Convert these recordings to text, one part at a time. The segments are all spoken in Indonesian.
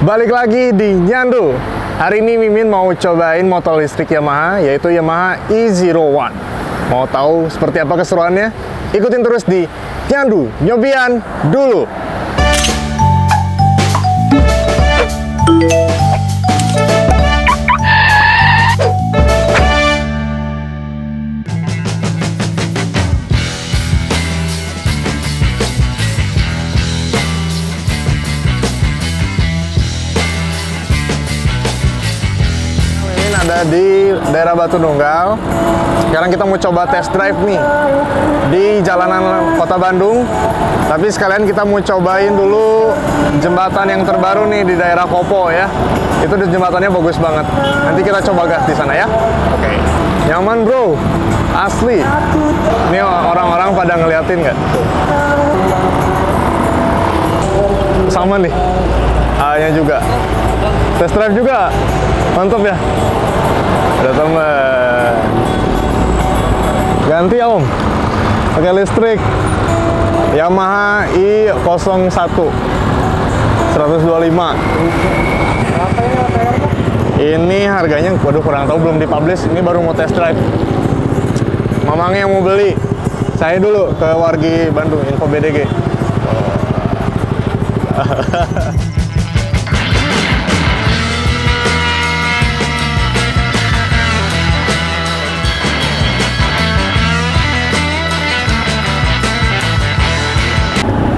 Balik lagi di Nyandu. Hari ini Mimin mau cobain motor listrik Yamaha, yaitu Yamaha E01. Mau tahu seperti apa keseruannya? Ikutin terus di Nyandu Nyobian dulu. Ada di daerah Batu Nunggal. Sekarang kita mau coba test drive nih di jalanan kota Bandung. Tapi sekalian kita mau cobain dulu jembatan yang terbaru nih di daerah Kopo ya. Itu jembatannya bagus banget. Nanti kita coba gas di sana ya. Oke. Nyaman bro, asli. Ini orang-orang pada ngeliatin nggak? Sama nih. A-nya juga. Test drive juga. Mantap ya. Ada teman. Ganti ya om. Pakai listrik. Yamaha E01 125. Ini harganya, waduh kurang tahu, belum dipublish. Ini baru mau test drive. Mamangnya yang mau beli. Saya dulu ke Wargi Bandung, Info BDG.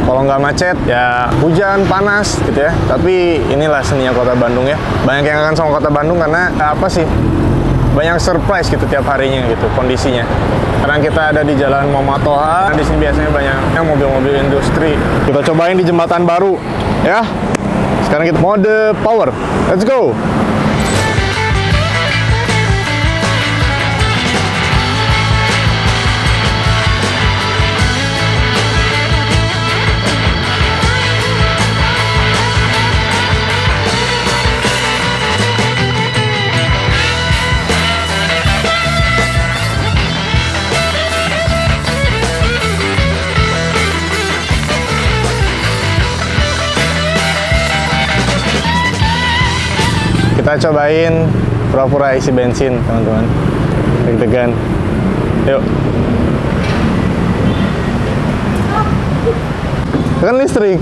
Kalau nggak macet, ya hujan, panas gitu ya. Tapi inilah seninya kota Bandung ya. Banyak yang akan sama kota Bandung karena apa sih? Banyak surprise gitu tiap harinya gitu kondisinya. Karena kita ada di Jalan Muhammad Toha, di sini biasanya banyak mobil-mobil industri. Kita cobain di jembatan baru ya. Sekarang kita mode power. Let's go. Kita cobain pura-pura isi bensin, teman-teman. Deg-degan. Yuk. Kan listrik.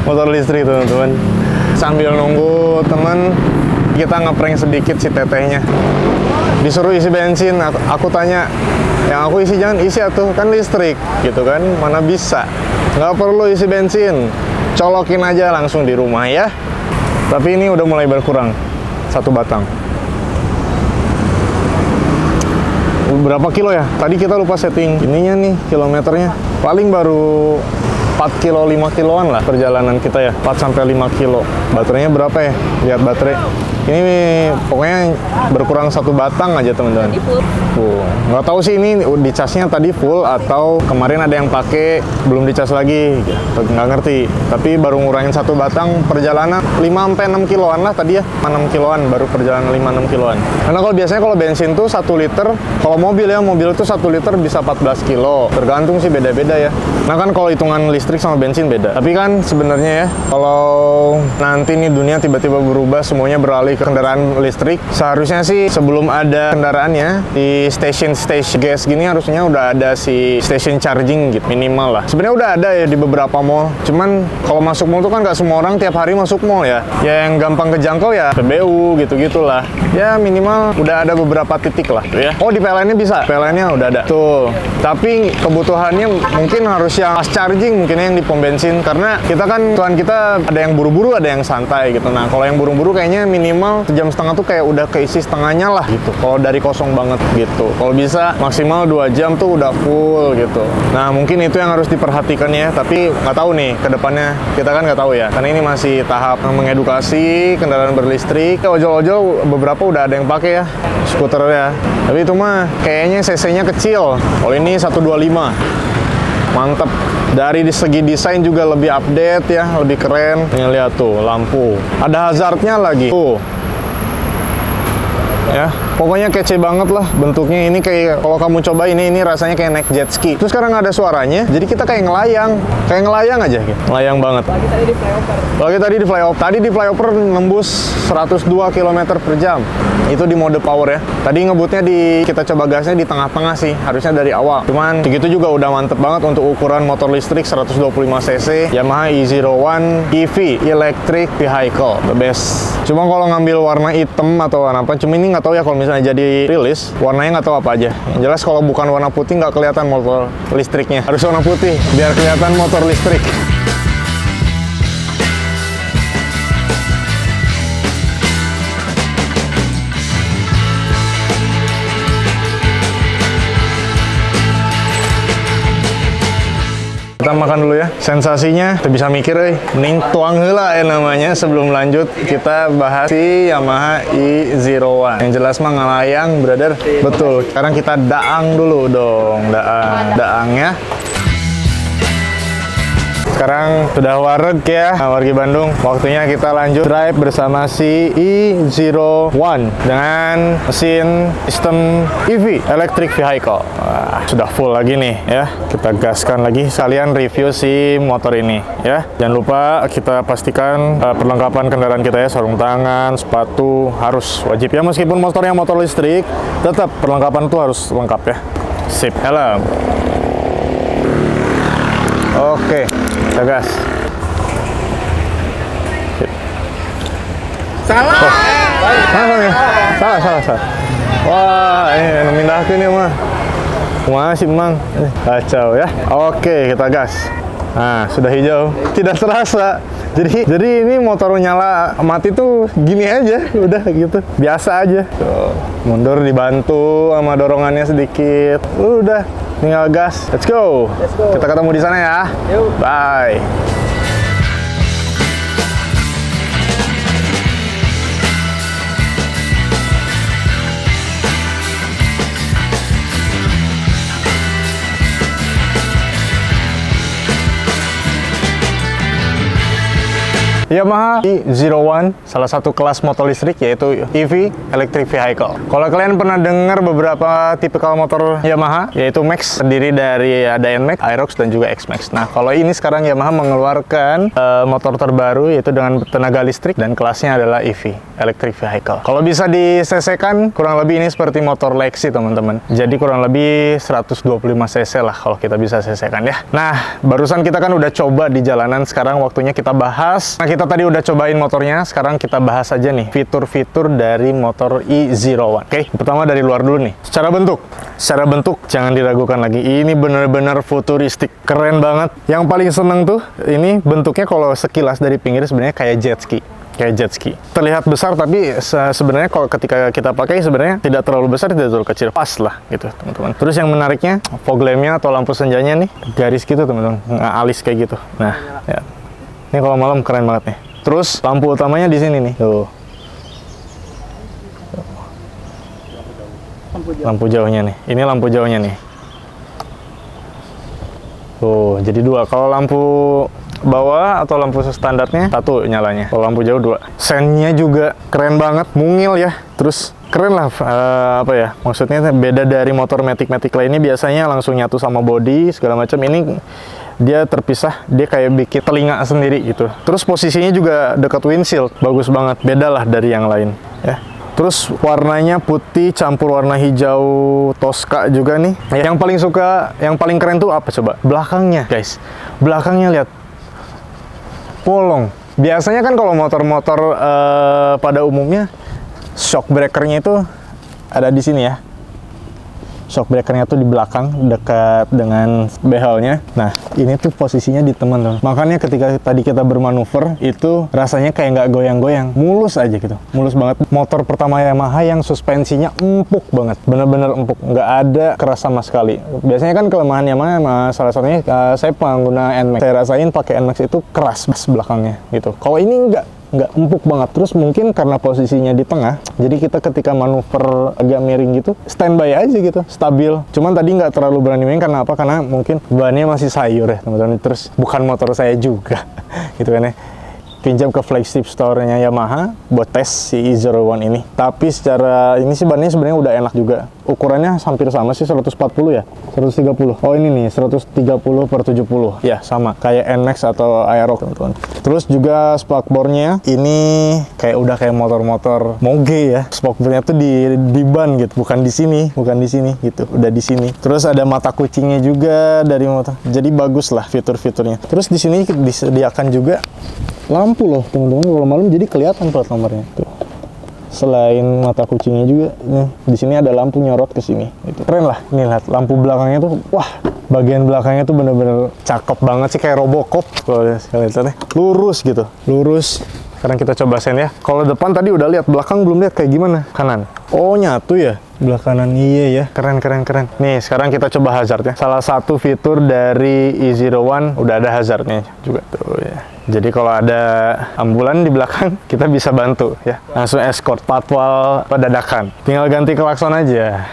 Motor listrik, teman-teman. Sambil nunggu teman, kita ngeprank sedikit si tetehnya. Disuruh isi bensin, aku tanya, yang aku isi jangan isi atuh, kan listrik, gitu kan? Mana bisa? Nggak perlu isi bensin. Colokin aja langsung di rumah ya. Tapi ini udah mulai berkurang, satu batang. Berapa kilo ya? Tadi kita lupa setting ininya nih, kilometernya. Paling baru 4 kilo, 5 kiloan lah perjalanan kita ya. 4 sampai 5 kilo. Baterainya berapa ya? Lihat baterai. Ini pokoknya berkurang satu batang aja teman-teman. Nggak tahu sih ini dicasnya tadi full atau kemarin ada yang pakai belum dicas lagi, nggak ngerti. Tapi baru ngurangin satu batang perjalanan 5-6 kiloan lah tadi ya, 6 kiloan baru perjalanan 5-6 kiloan. Karena kalau biasanya kalau bensin tuh 1 liter, kalau mobil tuh 1 liter bisa 14 kilo, tergantung sih beda-beda ya. Nah kan kalau hitungan listrik sama bensin beda. Tapi kan sebenarnya ya kalau nanti nih dunia tiba-tiba berubah semuanya beralih ke kendaraan listrik, seharusnya sih sebelum ada kendaraannya di station gas gini harusnya udah ada si station charging gitu minimal lah. Sebenarnya udah ada ya di beberapa mall, cuman kalau masuk mall tuh kan nggak semua orang tiap hari masuk mall ya. Yang gampang kejangkau ya PBU gitu-gitulah. Ya minimal udah ada beberapa titik lah ya. Oh di PLN-nya bisa, PLN-nya udah ada tuh. Tapi kebutuhannya mungkin harus yang fast charging mungkin yang di pom bensin, karena kita kan tuan kita ada yang buru-buru ada yang santai gitu. Nah kalau yang buru-buru kayaknya minimal sejam setengah tuh kayak udah keisi setengahnya lah gitu. Kalau dari kosong banget gitu. Kalau bisa maksimal 2 jam tuh udah full gitu. Nah mungkin itu yang harus diperhatikan ya. Tapi nggak tahu nih ke depannya, kita kan nggak tahu ya. Karena ini masih tahap mengedukasi kendaraan berlistrik. Ojol-ojol beberapa udah ada yang pakai ya skuter ya. Tapi itu mah kayaknya cc-nya kecil. Kalau ini 125. Mantep. Dari segi desain juga lebih update ya, lebih keren. Ini lihat tuh lampu. Ada hazardnya lagi. Tuh. Ya. Pokoknya kece banget lah bentuknya. Ini kayak kalau kamu coba ini rasanya kayak naik jet ski. Terus sekarang ada suaranya, jadi kita kayak ngelayang aja gitu. Ngelayang banget. Lagi tadi di flyover nembus 102 km per jam. Itu di mode power ya. Tadi ngebutnya kita coba gasnya di tengah-tengah sih, harusnya dari awal. Cuman segitu juga udah mantep banget untuk ukuran motor listrik 125 cc Yamaha E01 EV, Electric Vehicle, the best. Cuma kalau ngambil warna hitam atau warna apa, cuma ini nggak tahu ya kalau misalnya jadi rilis, warnanya nggak tahu apa aja. Yang jelas kalau bukan warna putih nggak kelihatan motor listriknya. Harus warna putih biar kelihatan motor listrik. Kita makan dulu ya. Sensasinya kita bisa mikir mending tuang heula ya namanya. Sebelum lanjut kita bahas si Yamaha E01. Yang jelas mah ngelayang, brother. Betul. Sekarang kita daang dulu dong. Daangnya. Sekarang sudah wareg ya, wargi Bandung. Waktunya kita lanjut drive bersama si E01 dengan mesin sistem EV, Electric Vehicle. Wah, sudah full lagi nih ya. Kita gaskan lagi sekalian review si motor ini ya. Jangan lupa kita pastikan perlengkapan kendaraan kita ya, sarung tangan, sepatu harus wajib ya. Meskipun motornya motor listrik, tetap perlengkapan itu harus lengkap ya. Sip, helm. Oke, kita gas. Salah. Salah. Wah, mindahkeun ya mah. Kumaha sih Mang? Kacau ya. Oke, kita gas. Nah, sudah hijau. Tidak terasa. Jadi ini motor nyala mati tuh gini aja, udah gitu. Biasa aja. Tuh, mundur dibantu sama dorongannya sedikit. Udah, tinggal gas. Let's go. Kita ketemu di sana ya. Yuk. Bye. Yamaha E01, salah satu kelas motor listrik yaitu EV, Electric Vehicle. Kalau kalian pernah dengar beberapa tipikal motor Yamaha, yaitu Max, terdiri dari ada NMAX, Aerox, dan juga X-Max. Nah, kalau ini sekarang Yamaha mengeluarkan motor terbaru yaitu dengan tenaga listrik dan kelasnya adalah EV, Electric Vehicle. Kalau bisa di-cc-kan, kurang lebih ini seperti motor Lexi, teman-teman. Jadi kurang lebih 125 cc lah kalau kita bisa cc-kan ya. Nah, barusan kita kan udah coba di jalanan, sekarang waktunya kita bahas. Nah, kita tadi udah cobain motornya, sekarang kita bahas aja nih fitur-fitur dari motor E01. Oke, pertama dari luar dulu nih. Secara bentuk jangan diragukan lagi. Ini bener-bener futuristik, keren banget. Yang paling seneng tuh ini bentuknya kalau sekilas dari pinggir sebenarnya kayak jet ski. Terlihat besar tapi sebenarnya kalau ketika kita pakai sebenarnya tidak terlalu besar, tidak terlalu kecil, pas lah gitu teman-teman. Terus yang menariknya fog lamp-nya atau lampu senjanya nih garis gitu teman-teman, nggak alis kayak gitu. Nah ya. Ini kalau malam keren banget nih. Terus lampu utamanya di sini nih. Tuh. Lampu jauhnya nih. Ini lampu jauhnya nih. Tuh, jadi dua. Kalau lampu bawah atau lampu standarnya satu nyalanya. Kalau lampu jauh dua. Sennya juga keren banget, mungil ya. Terus keren lah, apa ya? Maksudnya beda dari motor Matic lainnya biasanya langsung nyatu sama body segala macam. Ini dia terpisah, dia kayak bikin telinga sendiri gitu. Terus posisinya juga dekat windshield, bagus banget, beda lah dari yang lain ya. Terus warnanya putih campur warna hijau Tosca juga nih. Yang paling suka, yang paling keren tuh apa coba? Belakangnya guys, belakangnya lihat, bolong. Biasanya kan kalau motor-motor pada umumnya shock breakernya itu ada di sini ya. Shock breakernya tuh di belakang dekat dengan behelnya. Nah, ini tuh posisinya di teman-teman. Makanya ketika tadi kita bermanuver itu rasanya kayak nggak goyang-goyang, mulus aja gitu, mulus banget. Motor pertama Yamaha yang suspensinya empuk banget, bener-bener empuk, nggak ada keras sama sekali. Biasanya kan kelemahan Yamaha salah satunya saya pengguna NMAX. Saya rasain pakai NMAX itu keras belakangnya gitu. Kalau ini nggak empuk banget. Terus mungkin karena posisinya di tengah, jadi kita ketika manuver agak miring gitu, standby aja gitu, stabil. Cuman tadi nggak terlalu berani main karena apa? Karena mungkin bannya masih sayur ya teman-teman. Terus bukan motor saya juga gitu kan ya. pinjam ke flagship store-nya Yamaha buat tes si E01 ini. Tapi secara ini sih bannya sebenarnya udah enak juga. Ukurannya hampir sama sih, 140 ya, 130. Oh ini nih 130/70 ya, sama kayak NMAX atau Aerox teman-teman. Terus juga spakbornya ini kayak udah kayak motor-motor moge ya. Spakbornya tuh di ban gitu, bukan di sini gitu, udah di sini. Terus ada mata kucingnya juga dari motor. Jadi bagus lah fitur-fiturnya. Terus di sini disediakan juga lampu loh teman-teman, kalau malam jadi kelihatan plat nomornya tuh. Selain mata kucingnya juga, nih di sini ada lampu nyorot ke sini. Itu keren lah. Nih lihat lampu belakangnya tuh, wah, bagian belakangnya tuh bener-bener cakep banget sih, kayak Robocop kalau lihatnya. Lurus gitu, lurus. Sekarang kita coba sen ya. Kalau depan tadi udah lihat, belakang belum lihat kayak gimana. Kanan. Oh, nyatu ya. Belah kanan, iya ya. Keren. Nih, sekarang kita coba hazardnya. Salah satu fitur dari E01 udah ada hazardnya juga tuh ya. Jadi kalau ada ambulan di belakang, kita bisa bantu ya. Langsung escort, patwal dadakan. Tinggal ganti klakson aja.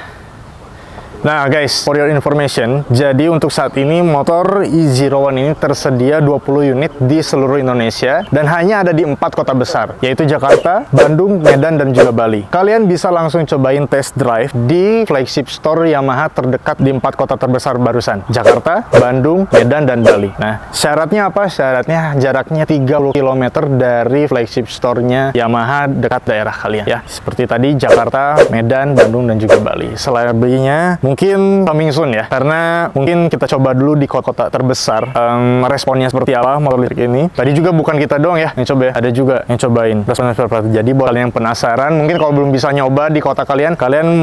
Nah guys, for your information, jadi untuk saat ini motor E01 ini tersedia 20 unit di seluruh Indonesia dan hanya ada di 4 kota besar, yaitu Jakarta, Bandung, Medan, dan juga Bali. Kalian bisa langsung cobain test drive di flagship store Yamaha terdekat di 4 kota terbesar barusan, Jakarta, Bandung, Medan, dan Bali. Nah, syaratnya apa? Syaratnya jaraknya 30 km dari flagship store-nya Yamaha dekat daerah kalian ya. Seperti tadi Jakarta, Medan, Bandung, dan juga Bali. Selebihnya mungkin coming soon ya, karena mungkin kita coba dulu di kota-kota terbesar responnya seperti apa motor listrik ini. Tadi juga bukan kita doang ya yang coba, ada juga yang cobain responnya seperti apa. Jadi buat kalian yang penasaran, mungkin kalau belum bisa nyoba di kota kalian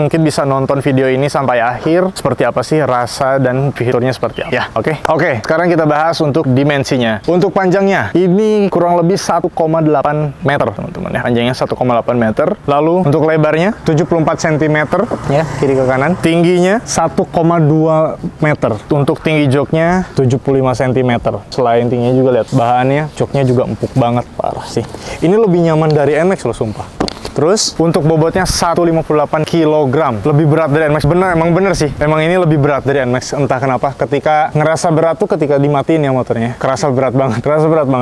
mungkin bisa nonton video ini sampai akhir, seperti apa sih rasa dan fiturnya seperti apa ya. Oke, sekarang kita bahas untuk dimensinya. Untuk panjangnya ini kurang lebih 1,8 meter teman-teman ya, panjangnya 1,8 meter. Lalu untuk lebarnya 74 cm ya, kiri ke kanan. Tingginya 1,2 meter. Untuk tinggi joknya 75 cm. Selain tingginya juga lihat bahannya, joknya juga empuk banget, parah sih. Ini lebih nyaman dari NMAX loh sumpah. Terus untuk bobotnya 158 kg, lebih berat dari NMAX. Emang bener sih, emang ini lebih berat dari NMAX. Entah kenapa, ketika ngerasa berat tuh ketika dimatiin ya motornya, kerasa berat banget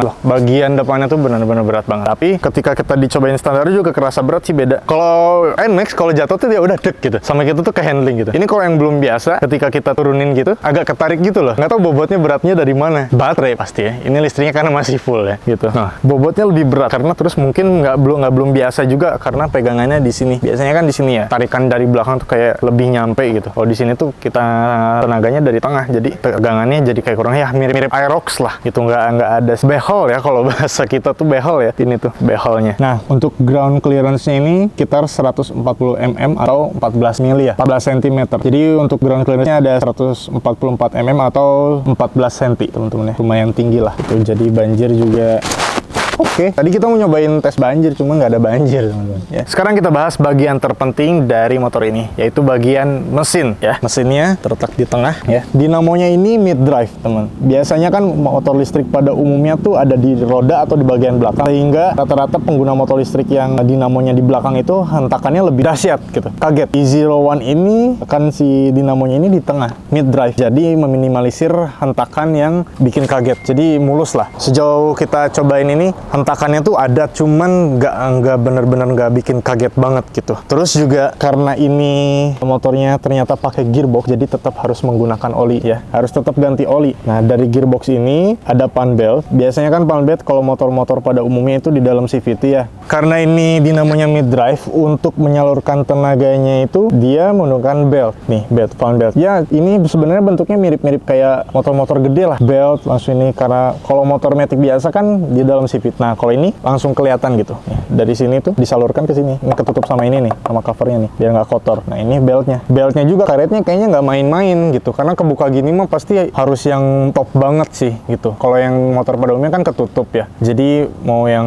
loh. Bagian depannya tuh bener-bener berat banget. Tapi ketika kita dicobain standar juga kerasa berat sih, beda. Kalau NMAX kalau jatuh tuh dia udah dek gitu, sama kita tuh ke handling gitu. Ini kalau yang belum biasa, ketika kita turunin gitu, agak ketarik gitu loh. Nggak tahu bobotnya beratnya dari mana. Baterai pasti ya. Ini listriknya karena masih full ya gitu. Nah, bobotnya lebih berat karena terus mungkin belum biasa juga. Karena pegangannya di sini. Biasanya kan di sini ya. Tarikan dari belakang tuh kayak lebih nyampe gitu. Kalau di sini tuh kita tenaganya dari tengah. Jadi pegangannya jadi kayak kurang ya mirip Aerox lah gitu. Nggak ada behel ya, kalau bahasa kita tuh behel ya. Ini tuh behelnya. Nah, untuk ground clearance-nya ini sekitar 140 mm atau 14 mili ya. 14 cm. Jadi untuk ground clearance-nya ada 144 mm atau 14 cm teman-teman ya. Lumayan tinggi lah. Itu jadi banjir juga. Oke, tadi kita mau nyobain tes banjir, cuma nggak ada banjir, teman-teman. Ya. Sekarang kita bahas bagian terpenting dari motor ini, yaitu bagian mesin. Ya, mesinnya terletak di tengah. Ya, dinamonya ini mid drive, teman. Biasanya kan motor listrik pada umumnya tuh ada di roda atau di bagian belakang, sehingga rata-rata pengguna motor listrik yang dinamonya di belakang itu hentakannya lebih dahsyat gitu. Kaget. E01 ini kan si dinamonya ini di tengah, mid drive. Jadi meminimalisir hentakan yang bikin kaget. Jadi mulus lah. Sejauh kita cobain ini, hentakannya tuh ada, cuman nggak bener-bener nggak bikin kaget banget gitu. Terus juga karena ini motornya ternyata pakai gearbox, jadi tetap harus menggunakan oli ya, harus tetap ganti oli. Nah, dari gearbox ini ada pan belt. Biasanya kan pan belt kalau motor-motor pada umumnya itu di dalam CVT ya. Karena ini dinamonya mid drive, untuk menyalurkan tenaganya itu dia menggunakan belt. Nih, pan belt. Ya, ini sebenarnya bentuknya mirip-mirip kayak motor-motor gede lah. Belt langsung ini, karena kalau motor matic biasa kan di dalam CVT. Nah, kalau ini langsung kelihatan gitu. Nih, dari sini tuh disalurkan ke sini. Ini ketutup sama ini nih, sama covernya nih, biar nggak kotor. Nah, ini beltnya. Beltnya juga karetnya kayaknya nggak main-main gitu. Karena kebuka gini mah pasti harus yang top banget sih gitu. Kalau yang motor pada umumnya kan ketutup ya. Jadi mau yang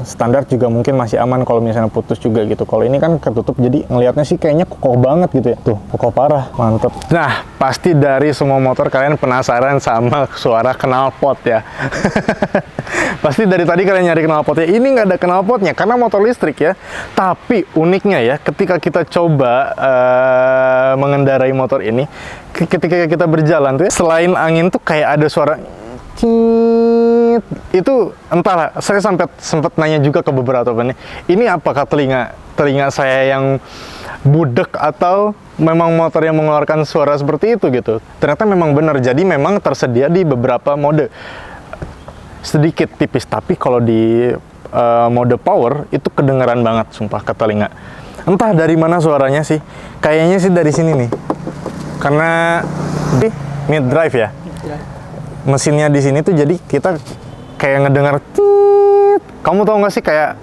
standar juga mungkin masih aman kalau misalnya putus juga gitu. Kalau ini kan ketutup, jadi ngelihatnya sih kayaknya kokoh banget gitu ya. Tuh, kokoh parah, mantep. Nah, pasti dari semua motor kalian penasaran sama suara knalpot ya. Pasti dari tadi kalian nyari knalpotnya. Ini nggak ada knalpotnya karena motor listrik ya. Tapi uniknya ya, ketika kita coba mengendarai motor ini, ketika kita berjalan tuh ya, selain angin tuh kayak ada suara itu entahlah, saya sempat nanya juga ke beberapa teman, ini apakah telinga saya yang budek atau memang motor yang mengeluarkan suara seperti itu gitu. Ternyata memang benar, jadi memang tersedia di beberapa mode, sedikit tipis, tapi kalau di mode power itu kedengeran banget sumpah ke telinga. Entah dari mana suaranya sih, kayaknya sih dari sini nih, karena mid drive ya, mesinnya di sini tuh, jadi kita kayak ngedengar tit. Kamu tahu nggak sih kayak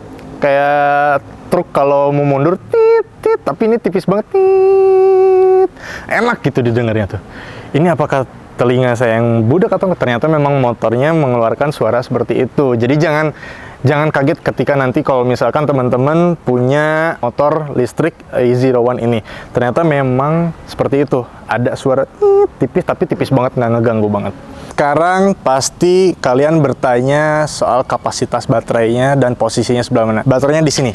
truk kalau mau mundur tit tit, tapi ini tipis banget tit. Enak gitu didengarnya tuh. Ini apakah telinga saya yang budak atau ternyata memang motornya mengeluarkan suara seperti itu. Jadi jangan kaget ketika nanti kalau misalkan teman-teman punya motor listrik e-01 ini. Ternyata memang seperti itu. Ada suara tipis, tapi tipis banget, nggak ngeganggu banget. Sekarang pasti kalian bertanya soal kapasitas baterainya dan posisinya sebelah mana. Baterainya di sini.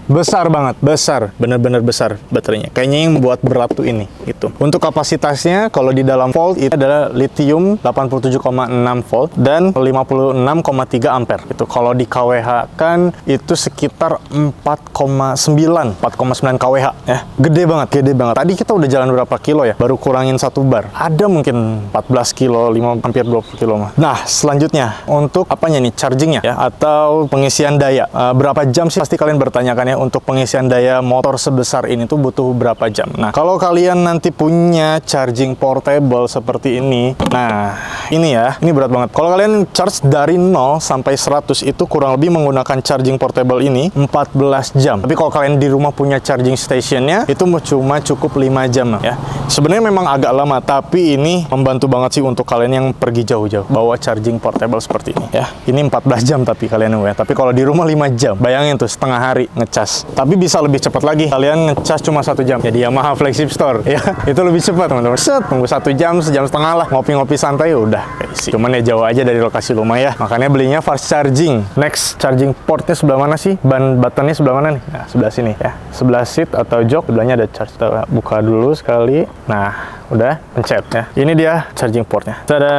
Besar banget, besar, bener-bener besar baterainya. Kayaknya yang membuat berat tuh ini, gitu. Untuk kapasitasnya, kalau di dalam volt itu adalah lithium 87,6 volt dan 56,3 ampere. Itu kalau di kWh kan itu sekitar 4,9 kWh ya. Gede banget, gede banget. Tadi kita udah jalan berapa kilo ya? Baru kurangin 1 bar. Ada mungkin 14 kilo, hampir 20 kilo mah. Nah, selanjutnya untuk apanya nih? Chargingnya ya, atau pengisian daya. Berapa jam sih? Pasti kalian bertanyakan ya, untuk pengisian daya motor sebesar ini tuh butuh berapa jam. Nah, kalau kalian nanti punya charging portable seperti ini, nah ini ya, ini berat banget. Kalau kalian charge dari 0 sampai 100 itu kurang lebih menggunakan charging portable ini 14 jam. Tapi kalau kalian di rumah punya charging stationnya, itu cuma cukup 5 jam ya. Sebenarnya memang agak lama, tapi ini membantu banget sih untuk kalian yang pergi jauh-jauh bawa charging portable seperti ini ya. Ini 14 jam tapi kalian ya. Tapi kalau di rumah 5 jam. Bayangin tuh, setengah hari ngecas. Tapi bisa lebih cepat lagi, kalian ngecas cuma 1 jam. Jadi Yamaha Flagship Store ya, itu lebih cepat teman-teman. Set, tunggu 1 jam, sejam setengah lah, ngopi-ngopi santai udah. Cuman ya jauh aja dari lokasi rumah ya, makanya belinya fast charging. Next, charging portnya sebelah mana sih? Ban buttonnya sebelah mana nih? Nah, sebelah sini ya, sebelah seat atau jok, sebelahnya ada charge. Kita buka dulu sekali. Nah, udah pencet ya. Ini dia charging portnya. Tada.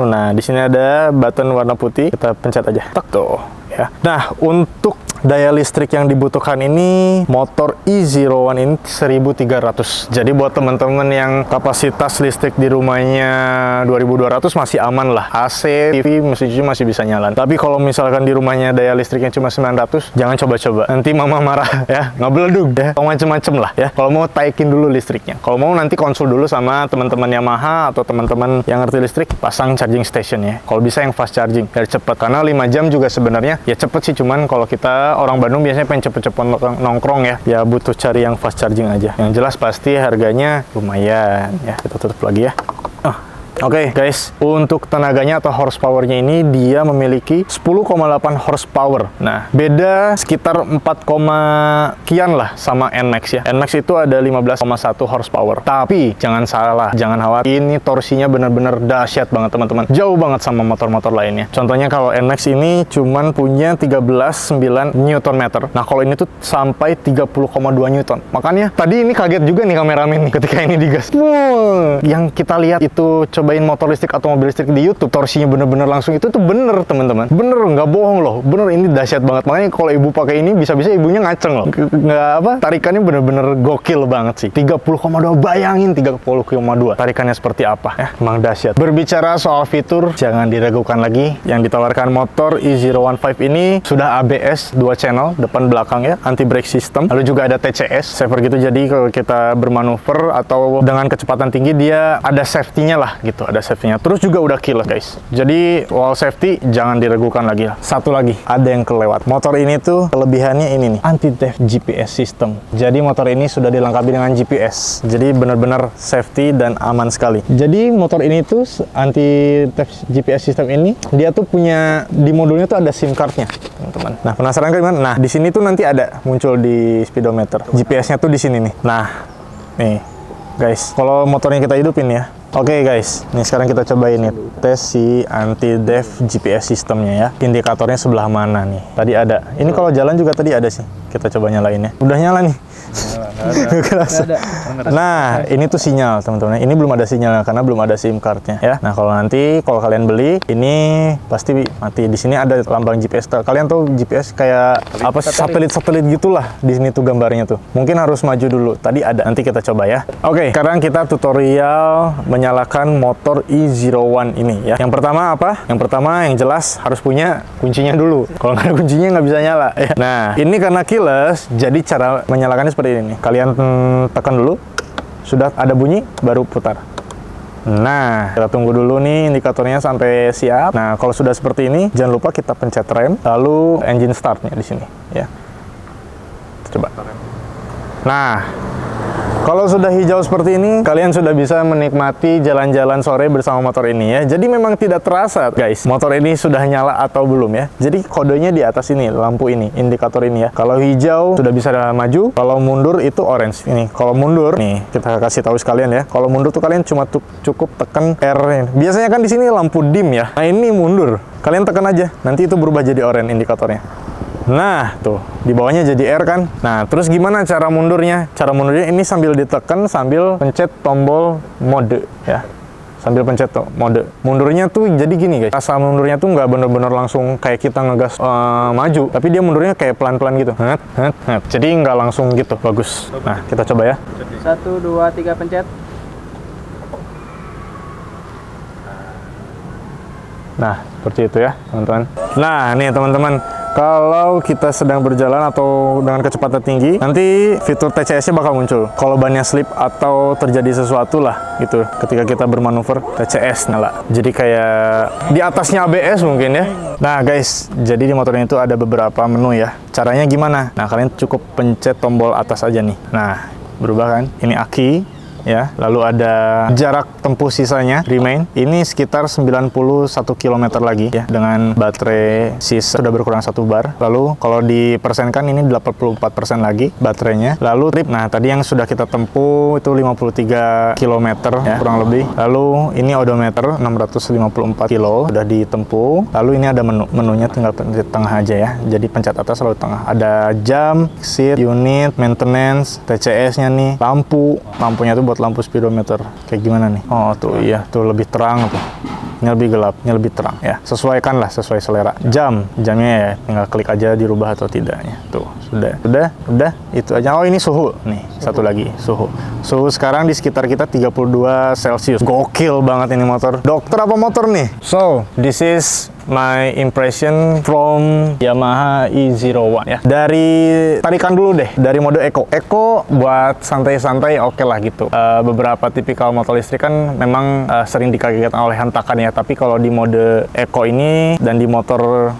Nah, di sini ada button warna putih. Kita pencet aja. Tak tuh ya. Nah, untuk daya listrik yang dibutuhkan ini, motor e-01 ini 1300. Jadi buat teman-teman yang kapasitas listrik di rumahnya 2200 masih aman lah. AC, TV, mesin cuci masih bisa nyala. Tapi kalau misalkan di rumahnya daya listriknya cuma 900, jangan coba-coba. Nanti mama marah ya, nggak beledug ya, macem-macem lah ya. Kalau mau taikin dulu listriknya. Kalau mau nanti konsul dulu sama teman-teman Yamaha atau teman-teman yang ngerti listrik, pasang charging station ya. Kalau bisa yang fast charging, biar cepet. Karena 5 jam juga sebenarnya ya cepet sih, cuman kalau kita orang Bandung biasanya pengen cepet-cepet nongkrong ya butuh cari yang fast charging aja. Yang jelas pasti harganya lumayan ya. Kita tutup lagi ya. Oke, guys, untuk tenaganya atau horsepowernya ini dia memiliki 10,8 horsepower. Nah, beda sekitar 4, kian lah sama NMAX ya. NMAX itu ada 15,1 horsepower. Tapi jangan salah, jangan khawatir, ini torsinya benar-benar dahsyat banget teman-teman. Jauh banget sama motor-motor lainnya. Contohnya kalau NMAX ini cuman punya 13,9 Nm. Nah, kalau ini tuh sampai 30,2 Newton. Makanya tadi ini kaget juga nih kameramen nih ketika ini digas. Yang kita lihat itu cobain motor listrik atau mobil listrik di YouTube, torsinya bener-bener langsung itu tuh bener teman-teman, bener, nggak bohong loh, bener, ini dahsyat banget. Makanya kalau ibu pakai ini bisa-bisa ibunya ngaceng loh, nggak apa, tarikannya bener-bener gokil banget sih. 30,2, bayangin 30,2 tarikannya seperti apa ya, emang dahsyat. Berbicara soal fitur, jangan diragukan lagi, yang ditawarkan motor e-01 ini sudah ABS 2 channel depan belakang ya, anti brake system, lalu juga ada TCS safer gitu. Jadi kalau kita bermanuver atau dengan kecepatan tinggi, dia ada safety-nya lah gitu, ada safety-nya. Terus juga udah keyless guys, jadi wall safety jangan diragukan lagi lah. Satu lagi, ada yang kelewat. Motor ini tuh kelebihannya ini nih, anti theft GPS system. Jadi motor ini sudah dilengkapi dengan GPS, jadi benar-benar safety dan aman sekali. Jadi motor ini tuh anti theft GPS system ini, dia tuh punya di modulnya tuh ada SIM card-nya teman-teman. Nah, penasaran kan gimana? Nah, di sini tuh nanti ada muncul di speedometer, GPS-nya tuh di sini nih. Nah, nih guys, kalau motornya kita hidupin ya, Oke guys, ini sekarang kita coba ini tes si anti-dev GPS sistemnya ya. Indikatornya sebelah mana nih? Tadi ada. Ini kalau jalan juga tadi ada sih. Kita coba nyalain ya. Udah nyala nih. Nah, ini tuh sinyal teman-teman. Ini belum ada sinyal karena belum ada SIM cardnya ya. Nah, kalau nanti kalau kalian beli, ini pasti mati. Di sini ada lambang GPS. Kalian tahu GPS kayak apa satelit-satelit gitulah. Di sini tuh gambarnya tuh. Mungkin harus maju dulu. Tadi ada. Nanti kita coba ya. Oke, sekarang kita tutorial menyalakan motor E01 ini ya. Yang pertama apa? Yang pertama yang jelas harus punya kuncinya dulu. Kalau nggak ada kuncinya nggak bisa nyala ya. Nah, ini karena keyless, jadi cara menyalakannya seperti ini. Kalian tekan dulu, sudah ada bunyi, baru putar. Nah, kita tunggu dulu nih indikatornya sampai siap. Nah, kalau sudah seperti ini, jangan lupa kita pencet rem, lalu engine startnya di sini ya. Coba. Nah, kalau sudah hijau seperti ini, kalian sudah bisa menikmati jalan-jalan sore bersama motor ini ya. Jadi memang tidak terasa guys, motor ini sudah nyala atau belum ya. Jadi kodenya di atas ini, lampu ini, indikator ini ya. Kalau hijau sudah bisa maju, kalau mundur itu orange. Ini, kalau mundur, nih kita kasih tahu sekalian ya. Kalau mundur tuh kalian cuma cukup tekan R. Biasanya kan di sini lampu dim ya. Nah ini mundur, kalian tekan aja, nanti itu berubah jadi orange indikatornya. Nah, tuh, di bawahnya jadi R kan? Nah, terus gimana cara mundurnya? Cara mundurnya ini sambil ditekan, sambil pencet tombol mode, ya. Sambil pencet mode. Mundurnya tuh jadi gini, guys. Asal mundurnya tuh nggak bener-bener langsung kayak kita ngegas maju. Tapi dia mundurnya kayak pelan-pelan gitu. Jadi nggak langsung gitu, bagus. Nah, kita coba ya. 1, 2, 3, pencet. Nah, seperti itu ya, teman-teman. Nah, nih teman-teman. Kalau kita sedang berjalan atau dengan kecepatan tinggi, nanti fitur TCS-nya bakal muncul. Kalau bannya slip atau terjadi sesuatu lah gitu, ketika kita bermanuver, TCS nyala. Jadi kayak di atasnya ABS mungkin ya. Nah guys, jadi di motor ini tuh ada beberapa menu ya. Caranya gimana? Nah, kalian cukup pencet tombol atas aja nih. Nah, berubah kan? Ini aki. Ya, lalu ada jarak tempuh sisanya remain ini sekitar 91 km lagi ya, dengan baterai sisa sudah berkurang 1 bar. Lalu kalau dipersenkan ini 84% lagi baterainya. Lalu trip, nah tadi yang sudah kita tempuh itu 53 km ya kurang lebih. Lalu ini odometer 654 kilo sudah ditempuh. Lalu ini ada menunya, tinggal pencet tengah aja ya, jadi pencet atas lalu tengah. Ada jam, seat, unit, maintenance, TCS-nya nih, lampunya tuh buat lampu speedometer kayak gimana nih. Oh tuh iya, tuh lebih terang tuh. Ini lebih gelap, ini lebih terang ya. Sesuaikan lah, sesuai selera. Jamnya ya tinggal klik aja dirubah atau tidaknya. Tuh, sudah itu aja. Oh, ini suhu. Nih, satu lagi, suhu. Suhu sekarang di sekitar kita 32 Celcius. Gokil banget ini motor. Dokter apa motor nih? So, this is my impression from Yamaha E01 ya. Dari tarikan dulu deh, dari mode Eco. Eco buat santai-santai oke lah gitu. Beberapa tipikal motor listrik kan memang sering dikagetkan oleh hentakan ya. Tapi kalau di mode Eco ini dan di motor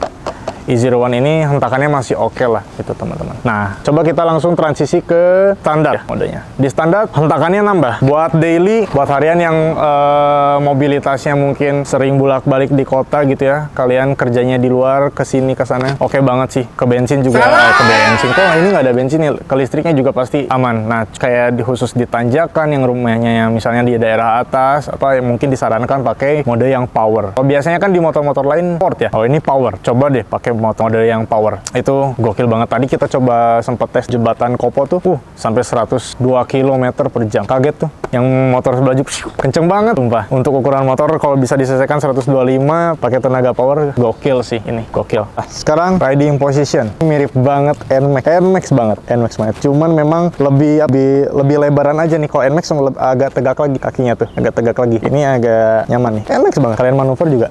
E01 ini hentakannya masih oke lah gitu teman-teman. Nah, coba kita langsung transisi ke standar ya, modenya. Di standar hentakannya nambah. Buat daily, buat harian yang mobilitasnya mungkin sering bolak-balik di kota gitu ya. Kalian kerjanya di luar, ke sini ke sana. Oke banget sih. Ke bensin juga ke bensin. Kok ini nggak ada bensin nih? Ke listriknya juga pasti aman. Nah, kayak khusus di tanjakan yang rumahnya yang misalnya di daerah atas apa mungkin disarankan pakai mode yang power. Oh, biasanya kan di motor-motor lain sport ya. Oh, ini power. Coba deh pakai mode yang power. Itu gokil banget. Tadi kita coba sempat tes jembatan Kopo tuh sampai 102 km per jam. Kaget tuh. Yang motor sebelah juga kenceng banget sumpah. Untuk ukuran motor kalau bisa diselesaikan 125 pakai tenaga power, gokil sih ini. Gokil. Nah, sekarang riding position. Mirip banget NMAX banget. Cuman memang lebih lebaran aja nih. Kalau NMAX agak tegak lagi kakinya tuh. Agak tegak lagi. Ini agak nyaman nih. NMAX banget. Kalian manuver juga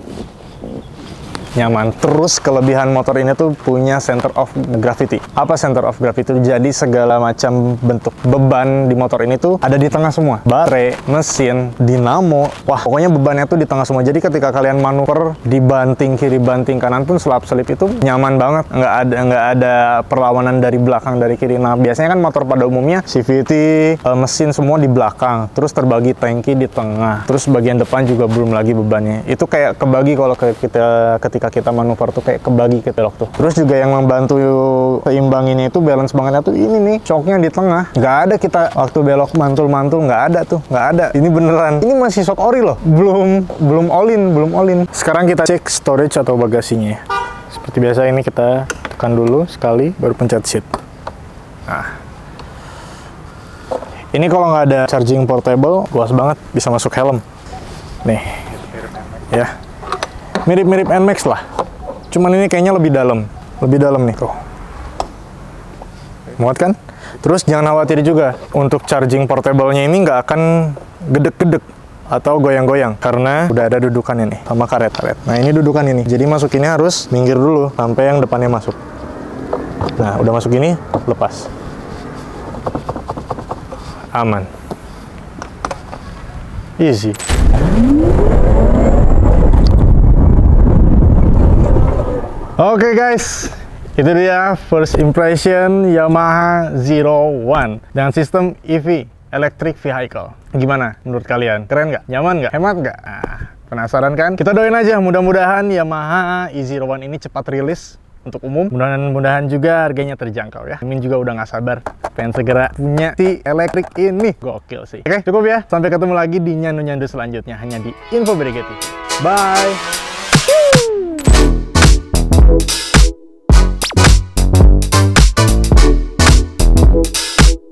nyaman. Terus kelebihan motor ini tuh punya center of gravity. Apa center of gravity? Jadi segala macam bentuk beban di motor ini tuh ada di tengah semua. Baterai, mesin, dinamo. Wah, pokoknya bebannya tuh di tengah semua. Jadi ketika kalian manuver dibanting kiri, banting kanan pun selap-selip itu nyaman banget. Nggak ada perlawanan dari belakang, dari kiri. Nah, biasanya kan motor pada umumnya CVT, mesin semua di belakang. Terus terbagi tangki di tengah. Terus bagian depan juga belum lagi bebannya. Itu kayak kebagi kalau ketika ketika kita manuver tuh kayak kebagi ke belok tuh. Terus juga yang membantu seimbanginnya itu balance bangetnya tuh ini nih, shocknya di tengah. Nggak ada kita waktu belok mantul-mantul, nggak ada tuh, nggak ada. Ini beneran. Ini masih shock ori loh, belum all in. Sekarang kita cek storage atau bagasinya. Seperti biasa ini kita tekan dulu sekali, baru pencet seat. Nah, ini kalau nggak ada charging portable, luas banget, bisa masuk helm. Nih, ya, mirip-mirip NMAX lah. Cuman ini kayaknya lebih dalam nih. Tuh, muat kan? Terus jangan khawatir juga, untuk charging portable-nya ini nggak akan gedek-gedek atau goyang-goyang karena udah ada dudukannya nih sama karet. Nah, ini dudukan ini. Jadi masukinnya harus minggir dulu sampai yang depannya masuk. Nah, udah masuk ini, lepas. Aman. Easy. Oke guys, itu dia first impression Yamaha Zero One dengan sistem EV, Electric Vehicle. Gimana menurut kalian? Keren nggak? Nyaman nggak? Hemat nggak? Nah, penasaran kan? Kita doain aja, mudah-mudahan Yamaha E01 ini cepat rilis untuk umum. Mudah-mudahan juga harganya terjangkau ya. Mimin juga udah nggak sabar pengen segera punya si elektrik ini. Gokil sih. Oke, cukup ya. Sampai ketemu lagi di nyandu-nyandu selanjutnya hanya di Info Brigade. Bye!